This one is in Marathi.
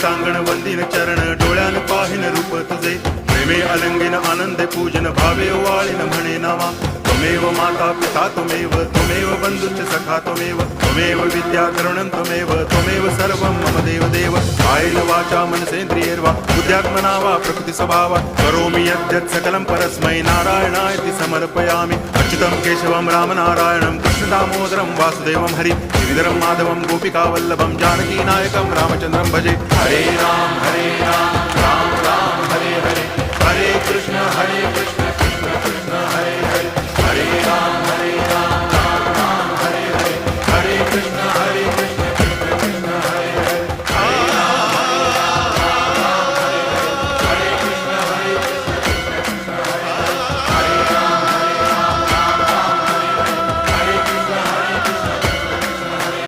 टांगण वंदिन चरण डोळ्यान पाहिन रूप तुझे प्रेमे अलंगिन आनंदे पूजन भावे वाळीन म्हणे नावा त्वमेव माता पिता त्वमेव बंधुश्च सखा त्वमेव विद्या करुणं त्वमेव सर्वं मम देव कायेन वाचा मनसेन्द्रियैर्वा बुद्ध्यात्मना वा प्रकृति स्वभावा करोमि यद्यत् सकलं परस्मै नारायणायति समर्पयामि अच्युतं केशवं रामनारायणं कृष्णदामोदरं वासुदेवं हरि गिरिधरं माधवं गोपिकावल्लभं जानकीनायकं रामचन्द्रं भजे हरे राम राम राम हरे हरे हरे कृष्ण